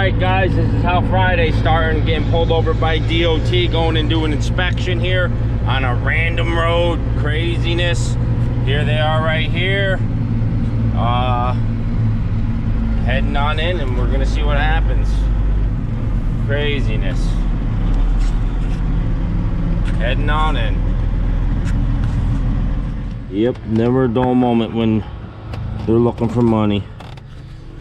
Alright guys, this is how Friday's starting, getting pulled over by DOT, going and doing inspection here on a random road. Craziness. Here they are right here. Heading on in and we're gonna see what happens. Craziness. Heading on in. Yep, never a dull moment when they're looking for money.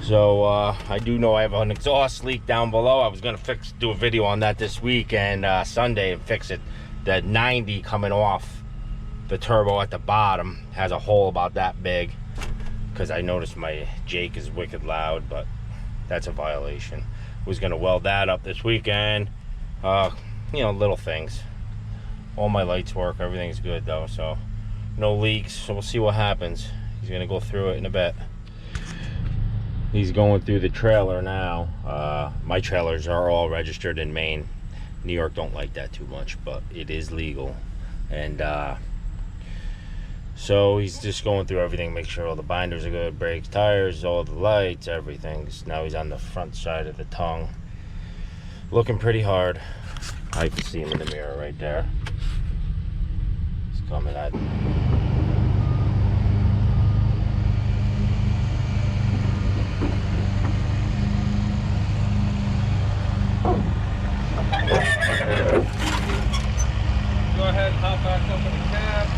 So I do know I have an exhaust leak down below. I was gonna do a video on that this week and Sunday and fix it. That 90 coming off the turbo at the bottom has a hole about that big, because I noticed my Jake is wicked loud, but that's a violation. Was gonna weld that up this weekend. You know, little things. All my lights work, everything's good though, so no leaks. So we'll see what happens. He's gonna go through it in a bit. He's going through the trailer now. My trailers are all registered in Maine. New York don't like that too much, but it is legal. And so he's just going through everything, make sure all the binders are good, brakes, tires, all the lights, everything. Now he's on the front side of the tongue. Looking pretty hard. I can see him in the mirror right there. He's coming at me. Go ahead and hop back up in the cab.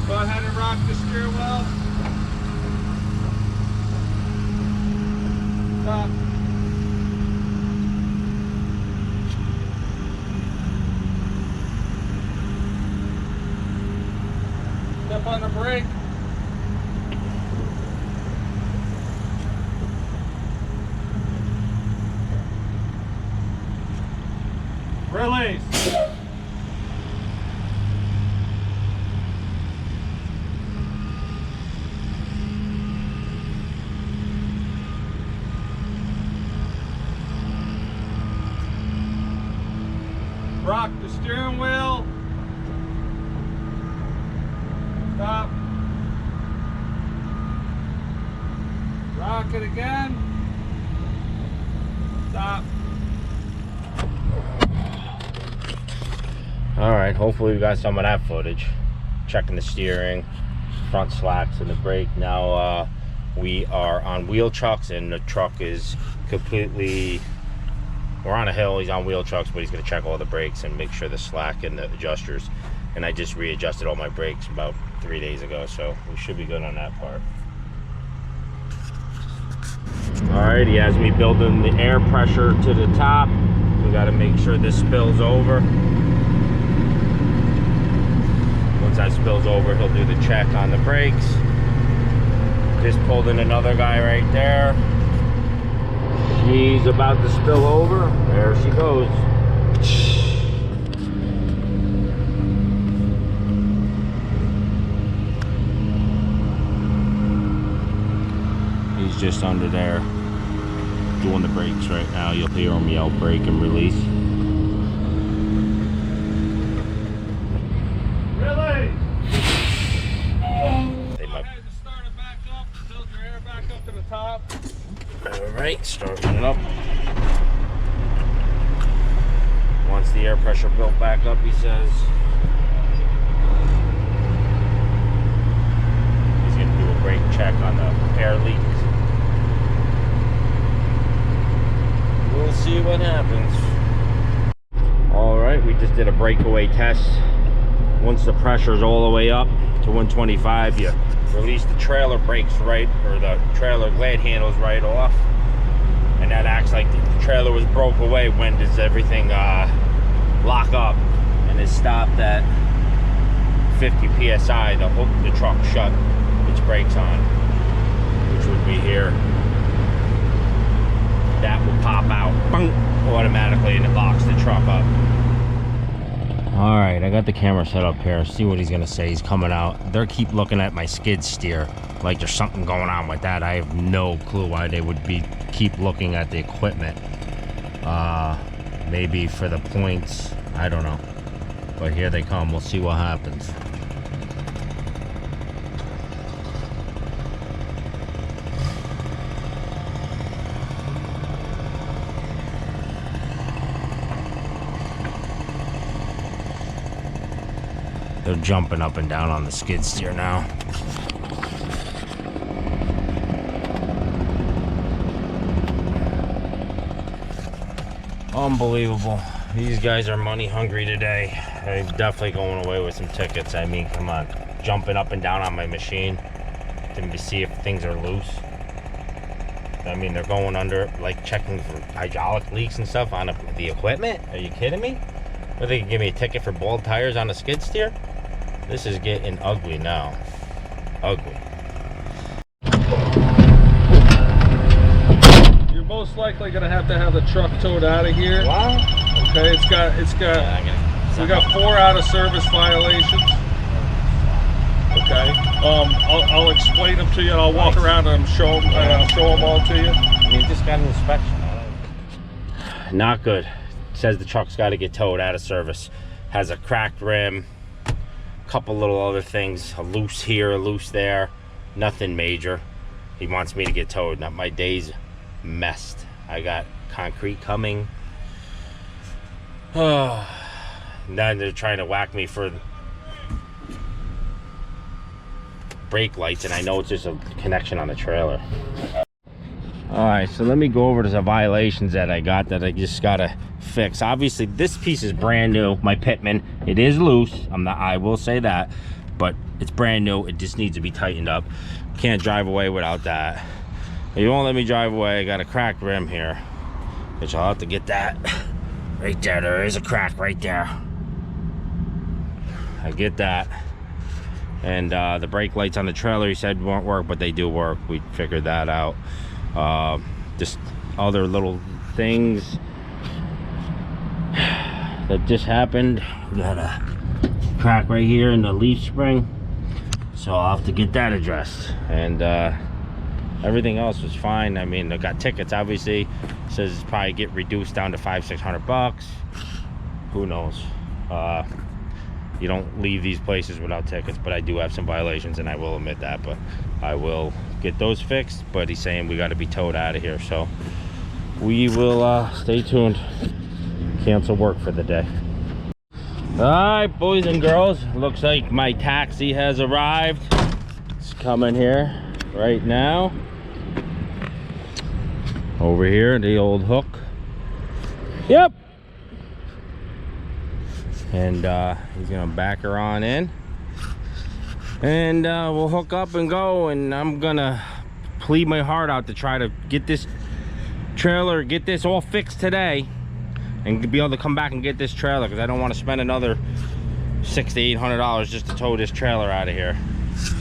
Go ahead and rock the steering wheel. Stop. Step on the brake. Release. Rock the steering wheel. Stop. Rock it again. Stop. Alright, hopefully we got some of that footage. Checking the steering, front slacks and the brake. Now we are on wheel chucks and the truck is completely... We're on a hill, he's on wheel chucks, but he's going to check all the brakes and make sure the slack and the adjusters. And I just readjusted all my brakes about 3 days ago, so we should be good on that part. Alright, he has me building the air pressure to the top. We got to make sure this spills over. Once that spills over, he'll do the check on the brakes. Just pulled in another guy right there. She's about to spill over. There she goes. He's just under there doing the brakes right now. You'll hear him yell brake and release. Release. They might... Go ahead and start it back up. Tilt your air back up to the top. Alright, starting it up. Once the air pressure built back up, he says he's going to do a brake check on the air leaks. We'll see what happens. Alright, we just did a breakaway test. Once the pressure's all the way up to 125, you release the trailer brakes right, or the trailer glad handles right off, and that acts like the trailer was broke away. When does everything lock up? and it stopped at 50 psi, the truck shut its brakes on, which would be here. That will pop out automatically and it locks the truck up. All right, I got the camera set up here. See what he's gonna say. He's coming out. They keep looking at my skid steer like there's something going on with that. I have no clue why they would keep looking at the equipment. Maybe for the points, I don't know. But here they come. We'll see what happens. They're jumping up and down on the skid steer now. Unbelievable. These guys are money hungry today. They're definitely going away with some tickets. I mean, come on. Jumping up and down on my machine to see if things are loose. I mean, they're going under, like checking for hydraulic leaks and stuff on the equipment. Are you kidding me? Or they can give me a ticket for bald tires on a skid steer? This is getting ugly now. Ugly. You're most likely gonna have to have the truck towed out of here. Wow. Okay, we got 4 out of service violations. Okay. I'll explain them to you. I'll walk around and show them all to you. I mean, just got an inspection. Not good. It says the truck's got to get towed out of service. Has a cracked rim. Couple little other things, a loose here, a loose there, nothing major. He wants me to get towed. Now my day's messed. I got concrete coming. Oh, then they're trying to whack me for brake lights, and I know it's just a connection on the trailer. All right, so let me go over to the violations that I got that I just gotta fix. Obviously, this piece is brand new. My Pitman, it is loose. I will say that, but it's brand new. It just needs to be tightened up. Can't drive away without that. You won't let me drive away. I got a cracked rim here, which I'll have to get that right there. There is a crack right there. I get that. And the brake lights on the trailer, he said won't work, but they do work. We figured that out. Just other little things that just happened. We got a crack right here in the leaf spring, so I'll have to get that addressed. And everything else was fine. I mean, I got tickets, obviously. It says it's probably get reduced down to $500-600 bucks. Who knows? You don't leave these places without tickets, but I do have some violations, and I will admit that. But I will get those fixed. But he's saying we got to be towed out of here, so we will stay tuned. Cancel work for the day. All right, boys and girls, looks like my taxi has arrived. It's coming here right now. Over here, the old hook. Yep. And he's gonna back her on in, and we'll hook up and go. And I'm gonna plead my heart out to try to get this trailer, get this all fixed today, and be able to come back and get this trailer, because I don't want to spend another $600 to $800 just to tow this trailer out of here.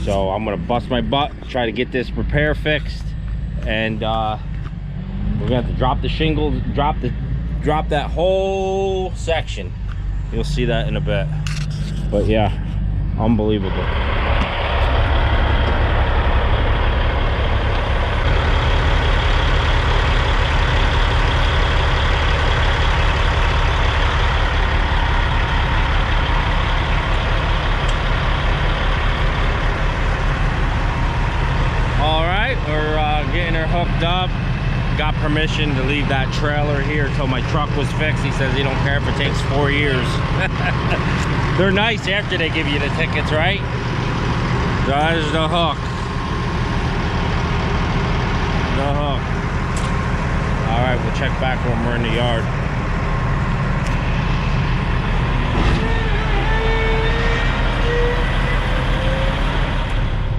So I'm gonna bust my butt, try to get this repair fixed, and we're gonna have to drop the shingles, drop that whole section. You'll see that in a bit. But yeah, unbelievable. All right, we're getting her hooked up. Got permission to leave that trailer here until my truck was fixed. He says he don't care if it takes 4 years. They're nice after they give you the tickets, right? There's the hook. The hook. All right, we'll check back when we're in the yard.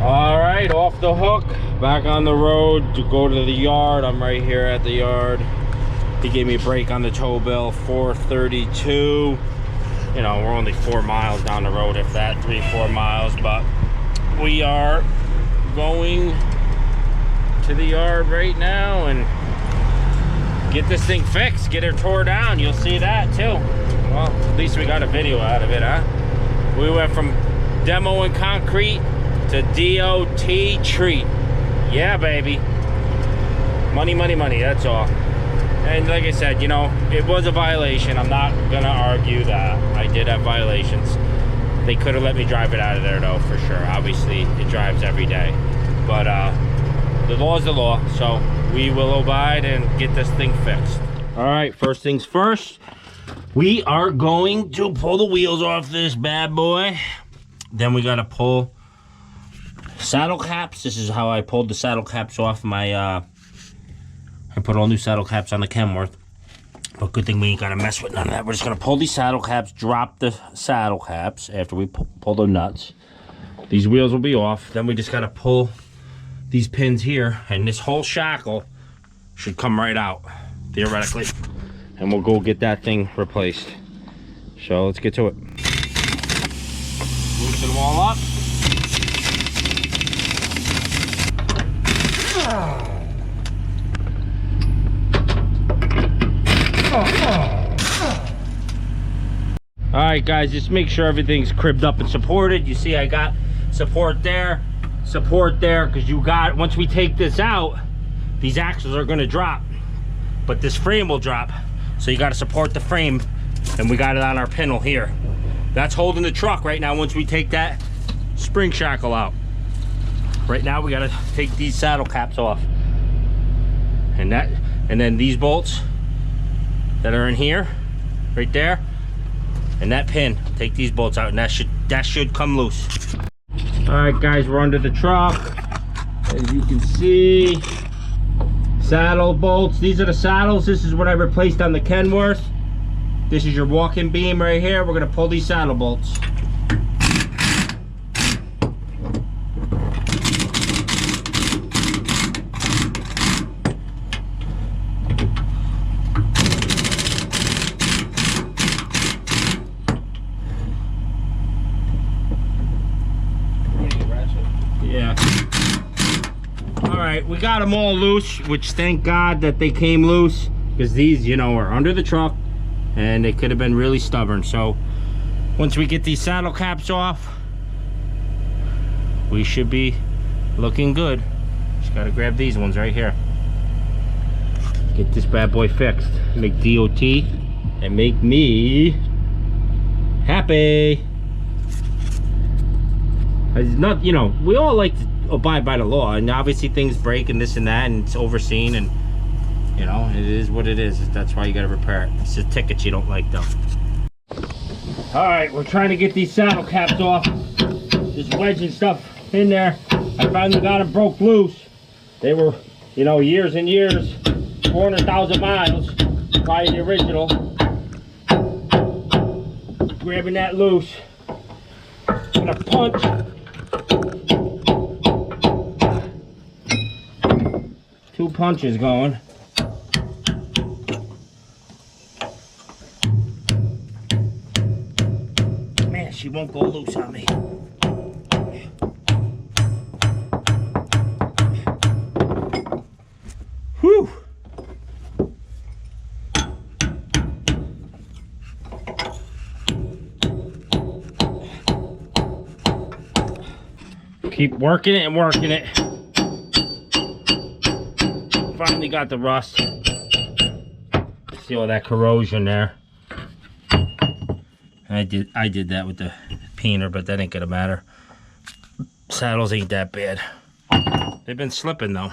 All right, off the hook. Back on the road to go to the yard. I'm right here at the yard. He gave me a break on the tow bill, $432. you know, we're only 4 miles down the road, if that, 3-4 miles, but we are going to the yard right now and get this thing fixed, get it tore down. You'll see that too. Well, at least we got a video out of it, huh? We went from demo and concrete to D.O.T treat. Yeah, baby. Money, money, money, that's all. And like I said, you know, it was a violation. I'm not gonna argue that. I did have violations. They could have let me drive it out of there though, for sure. Obviously, it drives every day. But the law is the law, so we will abide and get this thing fixed. All right, first things first. We are going to pull the wheels off this bad boy. Then we gotta pull saddle caps. This is how I pulled the saddle caps off my, I put all new saddle caps on the Kenworth. But good thing we ain't gotta mess with none of that. We're just gonna pull these saddle caps, drop the saddle caps after we pull the nuts. These wheels will be off. Then we just gotta pull these pins here, and this whole shackle should come right out, theoretically. And we'll go get that thing replaced. So let's get to it. Loosen them all up. All right, guys, just make sure everything's cribbed up and supported. You see I got support there, because you got, once we take this out, these axles are gonna drop, but this frame will drop. So you gotta support the frame, and we got it on our pintle here. That's holding the truck right now once we take that spring shackle out. Right now we gotta take these saddle caps off. And then these bolts that are in here, right there, and that pin, take these bolts out, and that should come loose. All right, guys, we're under the truck. As you can see, saddle bolts. These are the saddles. This is what I replaced on the Kenworth. This is your walking beam right here. We're gonna pull these saddle bolts. Yeah. All right, we got them all loose, which thank God that they came loose, because these, you know, are under the truck and they could have been really stubborn. So once we get these saddle caps off, we should be looking good. Just gotta grab these ones right here. Get this bad boy fixed. Make D.O.T and make me happy. It's not, you know, we all like to abide by the law, and obviously things break and this and that, and it's overseen, and you know, it is what it is. That's why you gotta repair it. It's the tickets you don't like though. All right, we're trying to get these saddle caps off. Just wedging stuff in there. I finally got them broke loose. They were, you know, years and years, 400,000 miles, probably the original. Grabbing that loose. I'm gonna punch. Two punches going. Man, she won't go loose on me. Whew. Keep working it and working it. Finally got the rust. See all that corrosion there. I did that with the peener, but that ain't gonna matter. Saddles ain't that bad. They've been slipping though.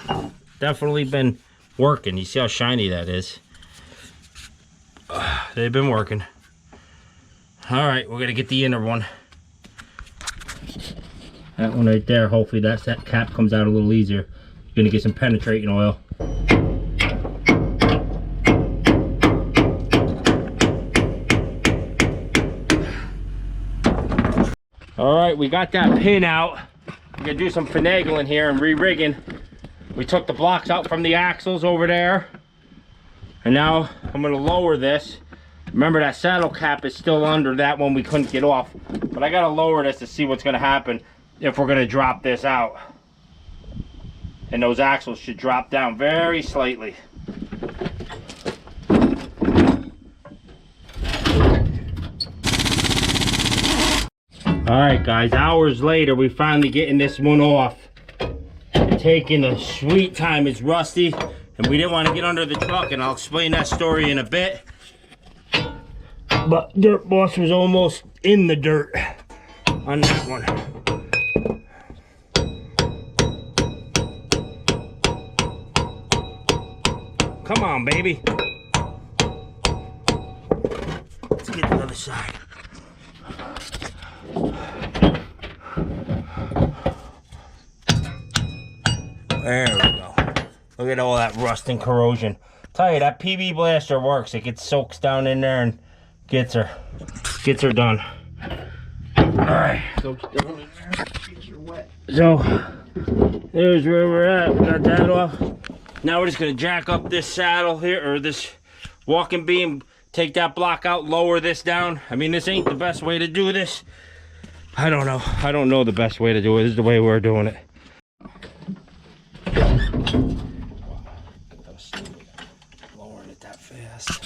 Definitely been working. You see how shiny that is. They've been working. All right, we're gonna get the inner one. That one right there, hopefully that cap comes out a little easier. Gonna get some penetrating oil. All right, we got that pin out. We're gonna do some finagling here and re-rigging. We took the blocks out from the axles over there. And now I'm gonna lower this Remember, that saddle cap is still under that one we couldn't get off. But I gotta lower this to see what's gonna happen if we're gonna drop this out. And those axles should drop down very slightly. Alright guys, hours later we finally getting this one off. Taking a sweet time, it's rusty and we didn't want to get under the truck, and I'll explain that story in a bit. But Dirt Boss was almost in the dirt on that one. Come on, baby. Let's get the other side. There we go. Look at all that rust and corrosion. Tell you, that PB blaster works. It gets soaks down in there and gets her done. Alright. Soaks down in there, gets her wet. So, there's where we're at. We got that off. Now we're just gonna jack up this saddle here, or this walking beam, take that block out, lower this down. I mean, this ain't the best way to do this. I don't know. I don't know the best way to do it. This is the way we're doing it. Lowering it that fast.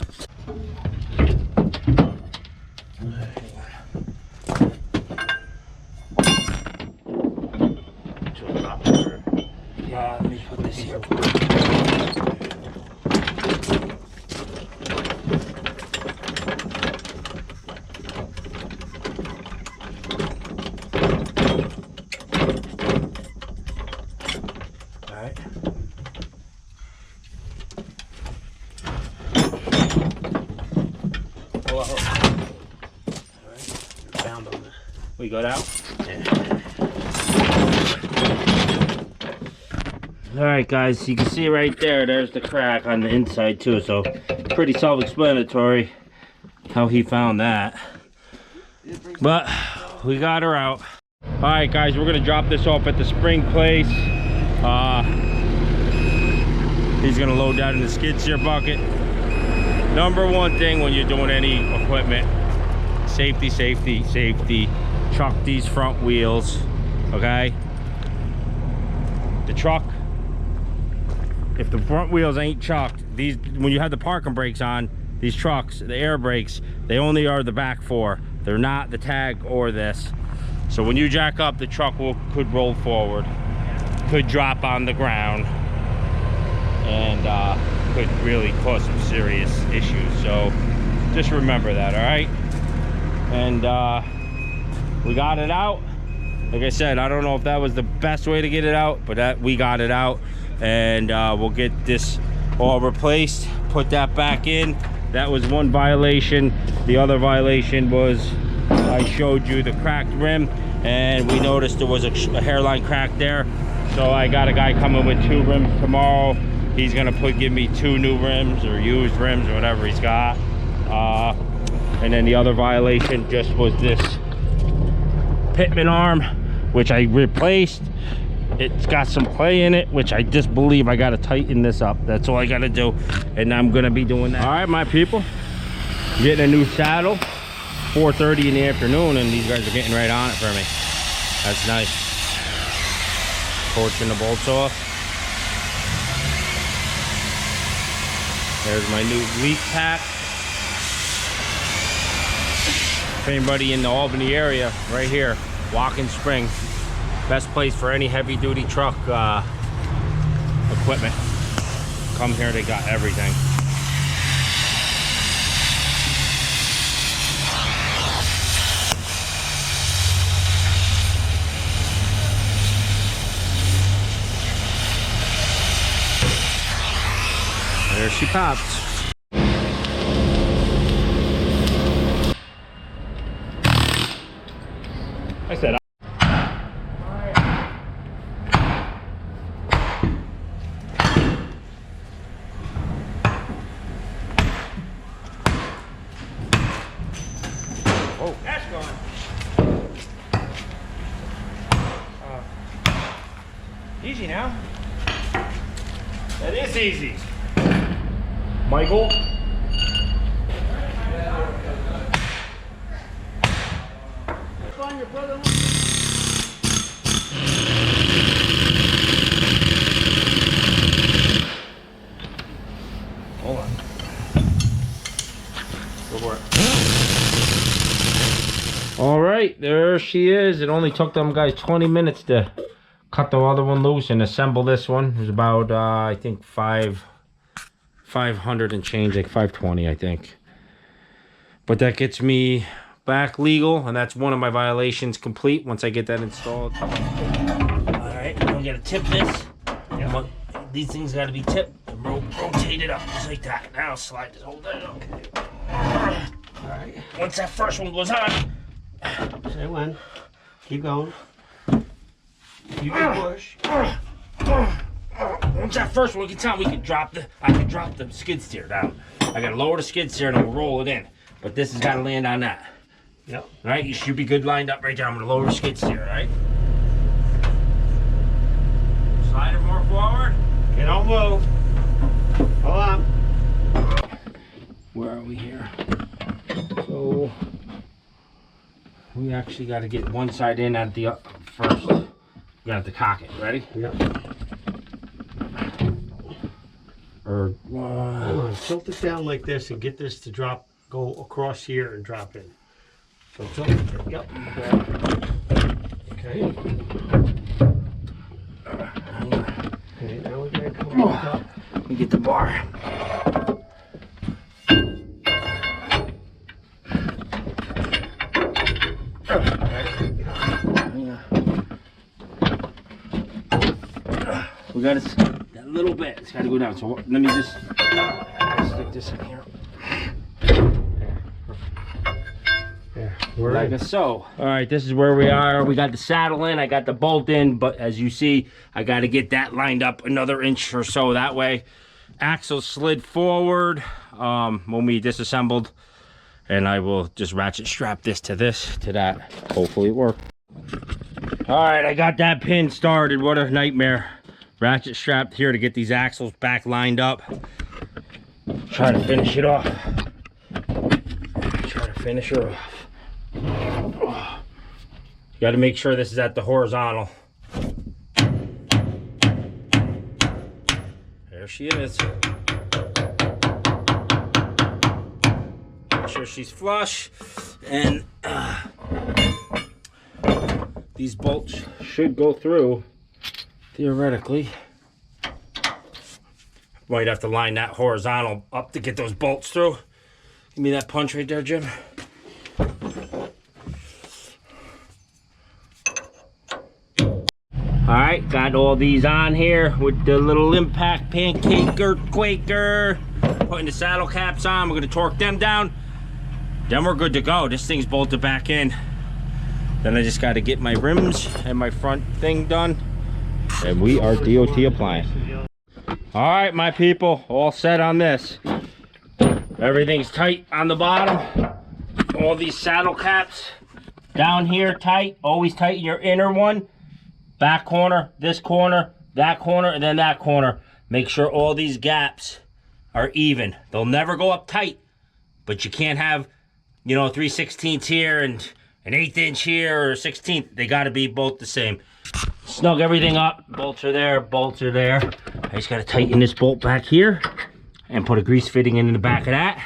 Let me put this here. Alright. Found on it. We got out? Yeah. Alright guys, you can see right there, there's the crack on the inside too, so pretty self-explanatory how he found that. But we got her out. Alright guys, we're gonna drop this off at the spring place. He's gonna load that in the skid steer bucket. Number one thing when you're doing any equipment, safety, safety, safety. Chuck these front wheels, okay? The truck, if the front wheels ain't chucked, these, when you have the parking brakes on, these trucks, the air brakes, they only are the back four. They're not the tag or this. So when you jack up, the truck could roll forward, could drop on the ground, and could really cause some serious issues. So just remember that, all right? And we got it out. Like I said, I don't know if that was the best way to get it out, but we got it out. And we'll get this all replaced, put that back in. That was one violation. The other violation was I showed you the cracked rim, and we noticed there was a hairline crack there. So I got a guy coming with 2 rims tomorrow. He's gonna give me 2 new rims or used rims or whatever he's got. And then the other violation just was this pitman arm, which I replaced. It's got some play in it, which I just believe I gotta tighten this up. That's all I gotta do, and I'm gonna be doing that. All right, my people, getting a new saddle. 4:30 in the afternoon, and these guys are getting right on it for me. That's nice. Torching the bolts off. There's my new leak pack. If anybody in the Albany area, right here, Walking Spring, best place for any heavy duty truck equipment. Come here, they got everything. There she pops. I said oh, that's gone. Easy now. That is easy. Michael? Hold on. Go for it. All right, there she is. It only took them guys 20 minutes to cut the other one loose and assemble this one. It was about, I think, 500 and change, like 520, I think. But that gets me back legal, and that's one of my violations complete once I get that installed. All right, we gotta tip this. Yeah. These things gotta be tipped and rotated up just like that. Now slide this whole thing. Okay. All right. Once that first one goes on. Say when. Keep going. You can push. Once that first one gets on, we can drop the. I can drop the skid steer down. I gotta lower the skid steer and then we'll roll it in. But this has got to land on that. Yep. All right, you should be good lined up right there. I'm gonna lower the skid steer. All right. Slide it more forward. Get on move. Hold on. Where are we here? So we actually got to get one side in at the first. We got to cock it. Ready? Yep. Or Hold on. Tilt it down like this and get this to drop. Go across here and drop in. So tilt it. Yep. Okay. Okay. Now we gotta come up. Let me get the bar. We got that little bit. It's got to go down. So let me just stick this in here. Yeah, we're like so. All right, this is where we are. We got the saddle in. I got the bolt in, but as you see, I got to get that lined up another inch or so. That way, axle slid forward when we disassembled, and I will just ratchet strap this to that. Hopefully it worked. All right, I got that pin started. What a nightmare. Ratchet strapped here to get these axles back lined up. Try to finish it off. Try to finish her off. You got to make sure this is at the horizontal. There she is. Make sure she's flush, and these bolts should go through theoretically. Might have to line that horizontal up to get those bolts through. Give me that punch right there, Jim. Alright, got all these on here with the little impact pancaker, quaker. Putting the saddle caps on, we're gonna torque them down. Then we're good to go. This thing's bolted back in. Then I just gotta get my rims and my front thing done. And we are D.O.T applying. Alright, my people, all set on this. Everything's tight on the bottom. All these saddle caps down here tight. Always tighten your inner one. Back corner, this corner, that corner, and then that corner. Make sure all these gaps are even. They'll never go up tight, but you can't have, you know, 3/16 here and an 1/8 inch here or 1/16. They gotta be both the same. Snug everything up. Bolts are there, bolts are there. I just gotta tighten this bolt back here and put a grease fitting in the back of that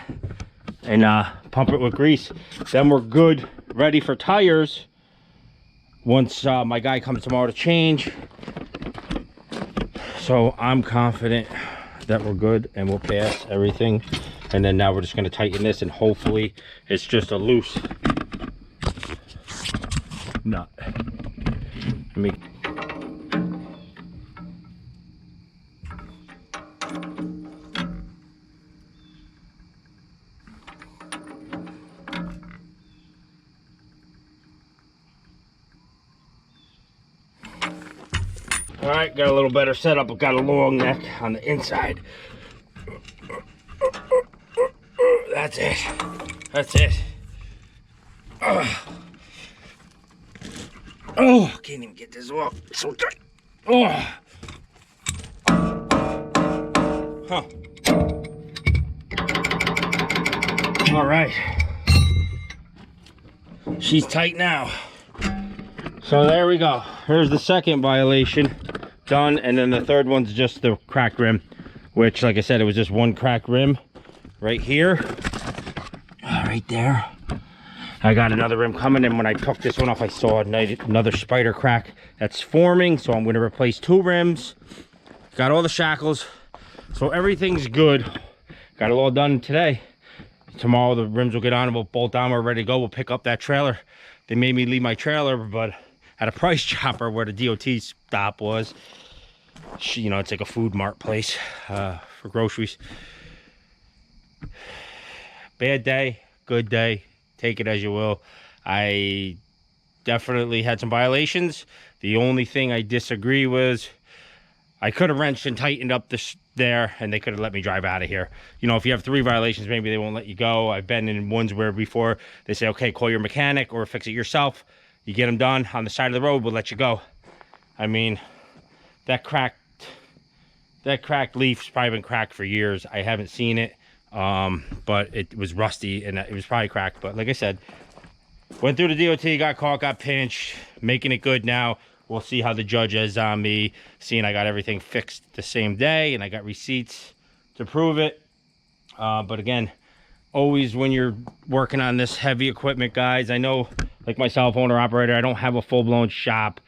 and pump it with grease. Then we're good, ready for tires. Once my guy comes tomorrow to change. So I'm confident that we're good and we'll pass everything. And then now we're just gonna tighten this and hopefully it's just a loose nut. Let me. All right, got a little better setup. I've got a long neck on the inside. That's it. That's it. Oh, can't even get this off. It's so tight. Oh. Huh. All right. She's tight now. So there we go. Here's the second violation done, and then the third one's just the cracked rim, which, like I said, it was just one cracked rim right here, right there. I got another rim coming, and when I took this one off, I saw another spider crack that's forming, so I'm going to replace 2 rims. Got all the shackles, so everything's good. Got it all done today. Tomorrow the rims will get on and we'll bolt down. We're ready to go. We'll pick up that trailer. They made me leave my trailer, but at a price chopper where the D.O.T stop was. You know, it's like a food mart place for groceries. Bad day, good day. Take it as you will. I definitely had some violations. The only thing I disagree was I could have wrenched and tightened up this there, and they could have let me drive out of here. You know, if you have 3 violations, maybe they won't let you go. I've been in ones where before they say, okay, call your mechanic or fix it yourself. You get them done on the side of the road, we'll let you go. I mean, that cracked leaf's probably been cracked for years. I haven't seen it, but it was rusty and it was probably cracked. But like I said, went through the DOT, got caught, got pinched, making it good now. We'll see how the judge is on me, seeing I got everything fixed the same day and I got receipts to prove it. But again, always when you're working on this heavy equipment, guys, I know, like myself, owner operator, I don't have a full-blown shop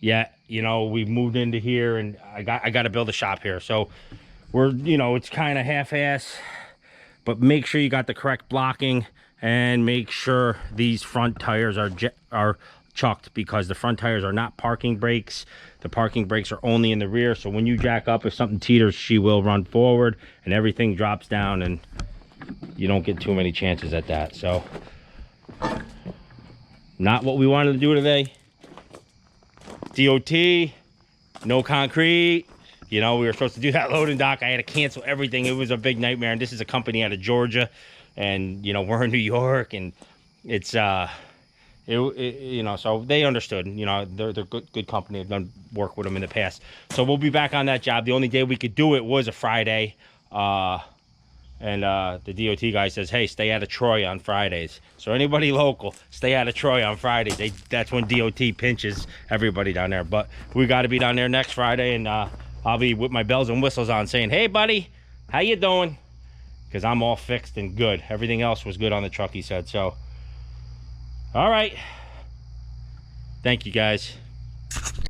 yet. You know, we've moved into here and I got to build a shop here. So we're, you know, it's kind of half-ass, but make sure you got the correct blocking and make sure these front tires are chucked, because the front tires are not parking brakes. The parking brakes are only in the rear. So when you jack up, if something teeters, she will run forward and everything drops down, and you don't get too many chances at that. So not what we wanted to do today. DOT, no concrete. You know, we were supposed to do that loading dock. I had to cancel everything. It was a big nightmare. And this is a company out of Georgia, and you know, we're in New York, and it's you know, so they understood. You know, they're good company. I've done work with them in the past. So we'll be back on that job. The only day we could do it was a Friday. And the DOT guy says, hey, stay out of Troy on Fridays. So anybody local, stay out of Troy on Fridays. That's when DOT pinches everybody down there. But we got to be down there next Friday, and I'll be with my bells and whistles on saying, hey, buddy, how you doing? Because I'm all fixed and good. Everything else was good on the truck, he said. So, all right. Thank you, guys.